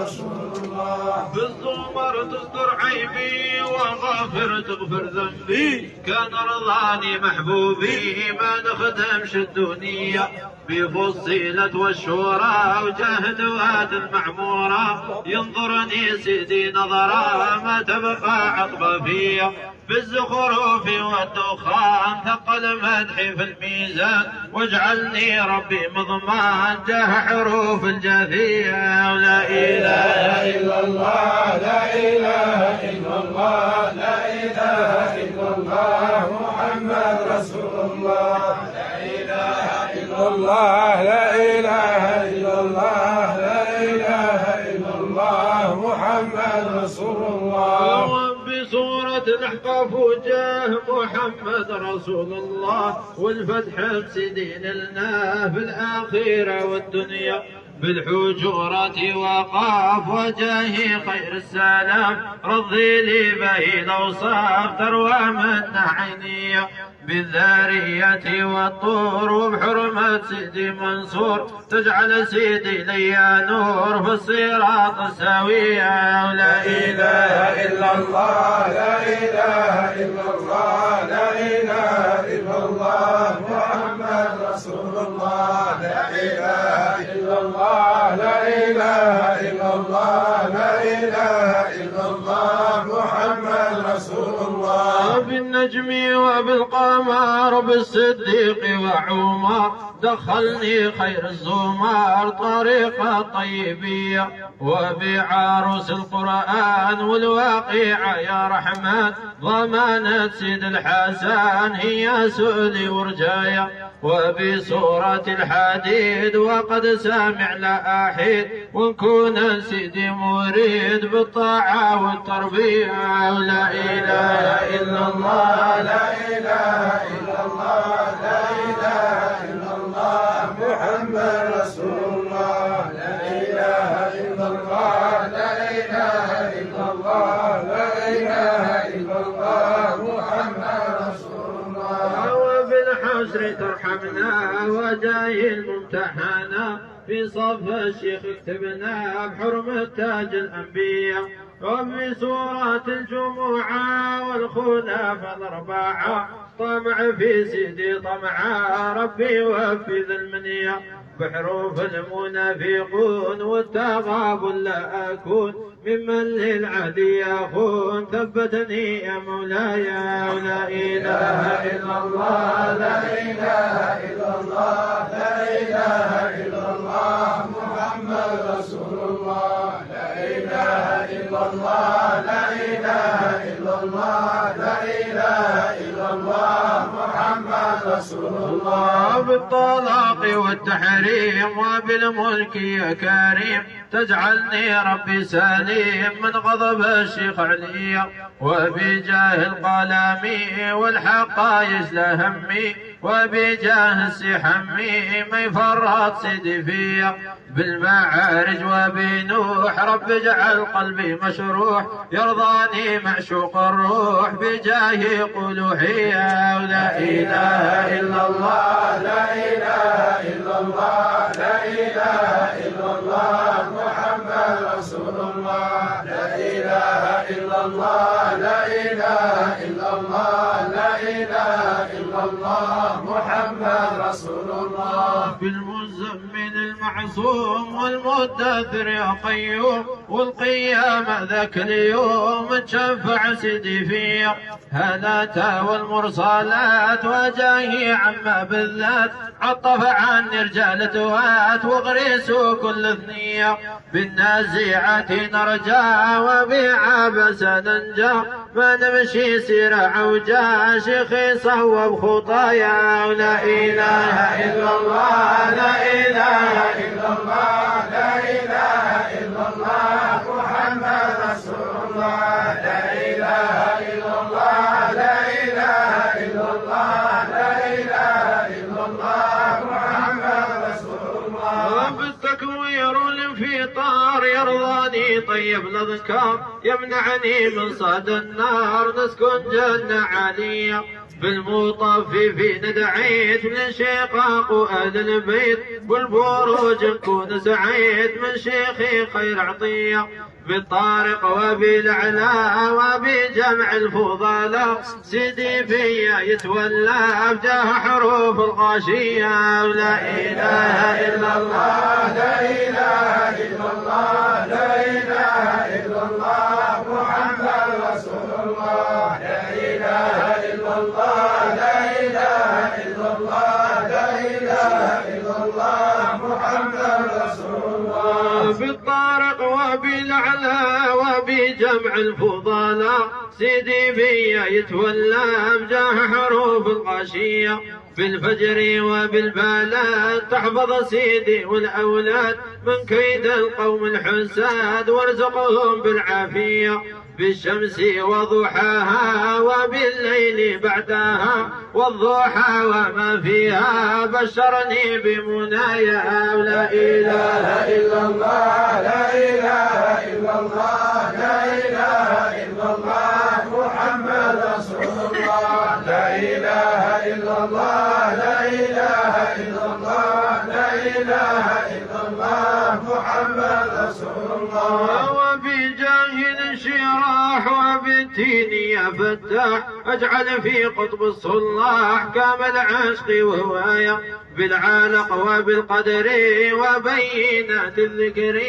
رسول الله. بالزمر تستر عيبي والغافر تغفر ذنبي، كان رضاني محبوبي ما نخدمش الدنيا، بفصيلة والشورى وجاه دوات المعمورة، ينظرني سيدي نظرة ما تبقى عقبة فيا، بالزخرف والدخان ثقل مدحي في الميزان، واجعلني ربي مضمان جاه حروف الجاثية. لا إله إلا الله لا إله إلا الله لا إله إلا الله محمد رسول الله. لا إله إلا الله لا إله إلا الله لا إله إلا الله محمد رسول الله. بصورة الأحقاف وجاه محمد رسول الله، والفتح بسدين لنا في الآخرة والدنيا، بالحجورة وقاف وجاهي خير السلام، رضي لي به الأوصاف تروى من عينيا، بالذارية والطور وبحرمة سيدي منصور، تجعل سيدي لي نور في الصراط السوية. لا إله إلا الله لا إله إلا الله لا إله إلا الله محمد رسول الله. لا إله إلا الله لا إله إلا الله لا إله إلا الله محمد رسول الله. بالنجم وبالقمر بالصديق وعمر، دخلني خير الزمر طريق الطيبية، وبعروس القرآن والواقعة يا رحمن، ضمانة سيد الحسن هي سؤلي ورجايا، وبصورة الحديد وقد سامع لا أحيد، ونكون سيدي مريد بالطاعة والتربية. لا إله إلا الله لا إله إلا الله لا إله إلا الله محمد رسول الله. لا إله إلا الله لا إله إلا الله لا إله إلا الله محمد رسول الله. وبالحشر ترحمنا وجاي الممتحنة، في صف الشيخ اكتبنا بحرمة تاج الأنبياء، وبسورة الجمعة والخلفاء الأربعة، طمع في سيدي طمعا ربي وفي ذا المنية، بحروف المنافقون والتغابن لا أكون ممن للعدي يخون، ثبتني يا مولاي. لا إله إلا الله لا إله إلا الله لا إله إلا الله محمد رسول الله. لا إله إلا الله لا إله إلا الله لا إله إلا الله محمد رسول الله. بالطلاق والتحريم وبالملك يا كريم، تجعلني ربي سليم من غضب الشيخ علي، وبجاه القلم والحقائج لهمي، وبجاه السحمي ما يفرط سيدي فيا، بالمعارج وبنوح رب اجعل قلبي مشروح، يرضاني معشوق الروح بجاه قلوحي. لا إله إلا الله لا إله إلا الله لا إله إلا الله محمد رسول الله. لا إله إلا الله لا إله إلا الله لا إله إلا الله محمد رسول الله. بالمزمن المعصوم والمدثر يا قيوم، والقيامة ذاك اليوم تشفع سيدي فيا، هلاتا والمرسلات وجاهي عما بالذات، عطف عني رجال توات وغريسوا كل ثنية، بالنازعات نرجع وبعبس ننجى، ما نمشي سراع وجا شيخي صوب خطايا. لا إله إلا الله لا إله إلا الله لا إله إلا الله محمد رسول الله. لا إله إلا الله لا إله إلا الله لا إله إلا الله محمد رسول الله. بالتكوير والانفطار يرضاني طيب الأذكار، يمنعني من صاد النار نسكن جنة عالية، بالمطففين دعيت من شقاق أهل البيت، والبروج نكون سعيد من شيخي خير عطية. بالطارق وبالأعلى وبجمع الفضلاء، سيدي فيا يتولى بجاه حروف الغاشية. لا إله إلا الله لا إله إلا الله لا إله إلا الله محمد رسول الله. لا إله إلا الله لا إله إلا الله لا إله إلا الله محمد رسول الله. بالطارق وبالأعلى وبجمع الفضلاء، سيدي بيا يتولى بجاه حروف الغاشية. بالفجر وبالبلاد تحفظ سيدي والأولاد من كيد القوم الحساد، وارزقهم بالعافية. بالشمس وضحاها وبالليل بعدها، والضحى وما فيها بشرني بمنايا. لا إله إلا الله لا إله إلا الله لا إله إلا الله محمد رسول الله. لا إله إلا الله لا إله إلا الله لا إله إلا الله محمد رسول الله. وبجاه الانشراح وبالتين يا فتاح، اجعل في قطب الصلاح كامل عشقي وهوايا. بالعالق وبالقدر وبينات الذكر،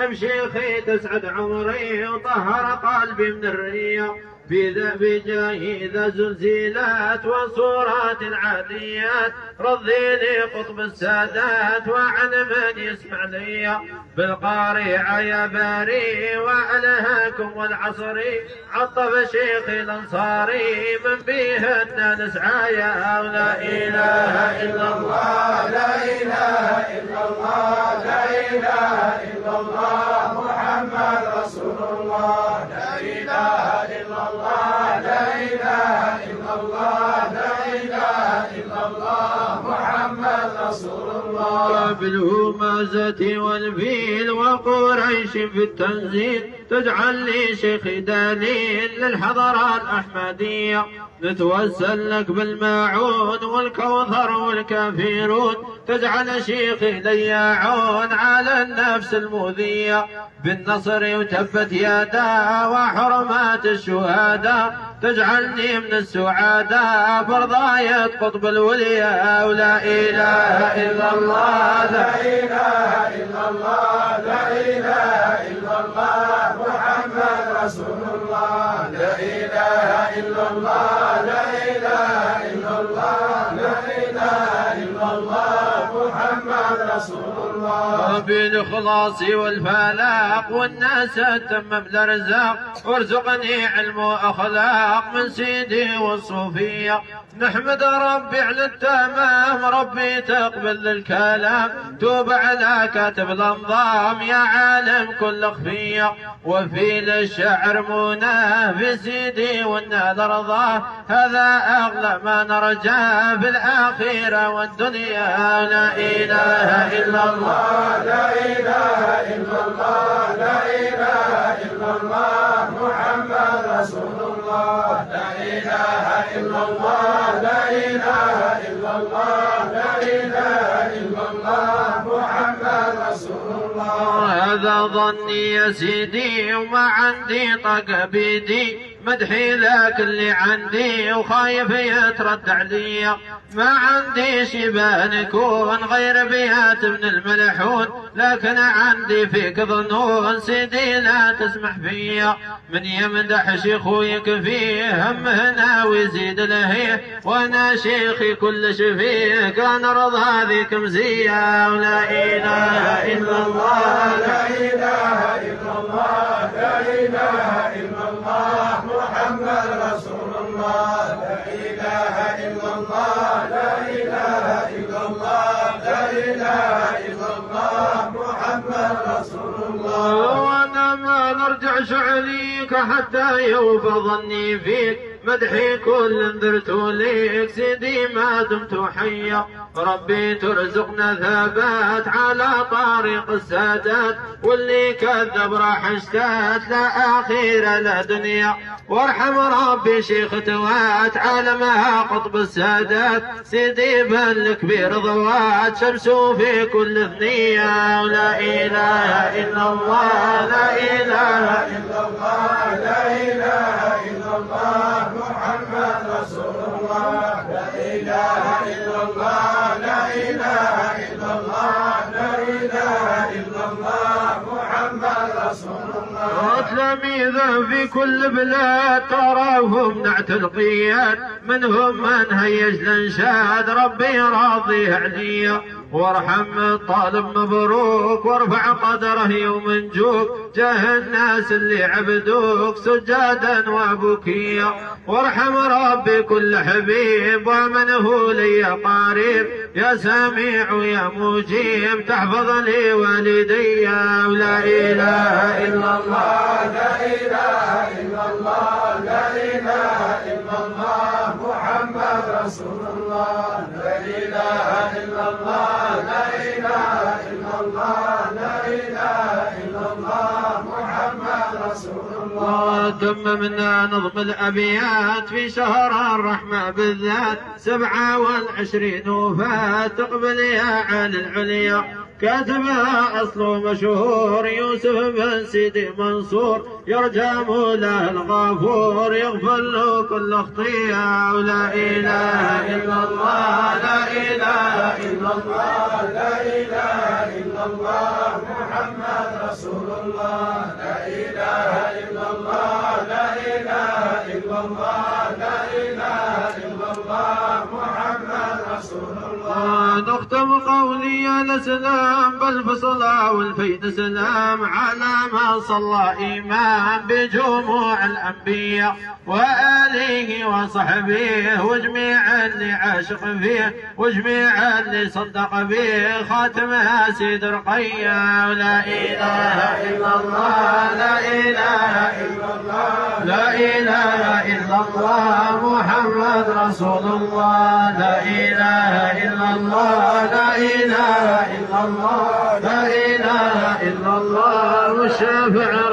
امشيخي تسعد عمري وطهر قلبي من الرياء. بجاه ذا زلزلات وصورات العاديات، رضيني قطب السادات وعن من يسمع لي. بالقارعة يا باري وألهاكم والعصري، عطف شيخي الأنصاري من بيهن نسعى. يا لا إله إلا الله لا إله إلا الله لا إله إلا الله محمد رسول الله. لا إله إلا الله لا إله إلا الله لا إله إلا الله محمد رسول الله. بالهمازة والفيل وقريش في التنزيل، تجعل لي شيخي دليل للحضارة الأحمدية. نتوسل لك بالماعون والكوثر والكافرون، تجعل شيخي لياعون على النفس المؤذية. بالنصر وتبت يدا وحرمات الشهداء، تجعلني من السعداء برضاية قطب الولياء. ولا إله إلا الله لا إله إلا الله لا إله إلا الله محمد رسول الله. لا إله إلا الله لا إله إلا الله لا إله إلا الله محمد رسول الله. بالإخلاص والفلاق والناس تمم الأرزاق، وارزقني علم وأخلاق من سيدي والصوفية. نحمد ربي على التمام، ربي تقبل الكلام، توب على كاتب الأنظام يا عالم كل خفية. وفي الشعر مناه في سيدي والنال رضاه، هذا أغلى ما نرجاه في الآخرة والدنيا. لا إله إلا الله لا إله إلا الله لا إله إلا الله محمد رسول الله. لا إله إلا الله لا إله إلا الله لا إله إلا الله محمد رسول الله. هذا ظني يا سيدي وما عندي طاقة بيدي، مدحي ذاك اللي عندي وخايف يترد علي. ما عندي شبه نكون غير بيات من الملحون، لكن عندي فيك ظنون سيدي لا تسمح فيا. من يمدح شيخ ويكفيه هم هنا ويزيد له، وانا شيخي كل شفيه كان رضا ذيك مزية. ولا إله إلا الله لا إله إلا الله لا إله إلا الله محمد رسول الله. لا إله إلا الله لا إله إلا الله لا إله إلا الله محمد رسول الله. وانا ما نرجع شعليك حتى يوفى ظني فيك، مدحي كل انذرت ليك سيدي ما دمت حيا. ربي ترزقنا ثبات على طريق السادات، واللي كذب راح اشتات لا آخرة لا دنيا. وارحم ربي شيخ توات عالمها قطب السادات، سيدي بن الكبير ضوات شمسه في كل ثنية. ولا إله إلا الله لا إله إلا الله لا إله إلا الله محمد رسول الله. لا إله إلا الله لا إله إلا الله لا إله إلا الله محمد رسول الله. تلاميذه في كل بلاد تراهم نعت القياد، منهم من هيج الانشاد ربي راضيه عليا. وارحم الطالب مبروك وارفع قدره يوم نجوك، جاه الناس اللي عبدوك سجادا وبكيا. وارحم ربي كل حبيب ومنه لي قريب، يا سميع يا مجيب تحفظ لي والدي. ولا إله إلا الله لا إله إلا الله لا إله إلا الله محمد رسول الله. لا إله إلا الله لا إله إلا الله لا إله إلا الله محمد رسول الله. تممنا نظم الأبيات في شهر الرحمة بالذات، 27 وفاة تقبل يا عالي العليا. كاتبها أصله مشهور يوسف بن سيدي منصور، يرجى مولاه الغفور يغفر له كل خطيئة. ولا إله إلا الله لا إله إلا الله لا إله إلا الله محمد رسول الله. لا إله إلا الله لا إله إلا الله لا إله إلا الله محمد رسول الله. نختم قولي يا سلام بالفصلى والفيد سلام على ما صلى إمام بجموع الأنبياء وآله وصحبه، وجميع اللي عاشق فيه وجميع اللي صدق به، خاتمها سيد رقية. ولا إله إلا الله لا إله إلا الله لا إله إلا الله محمد رسول الله. لا إله إلا الله لا إله إلا الله لا إله إلا الله والشافع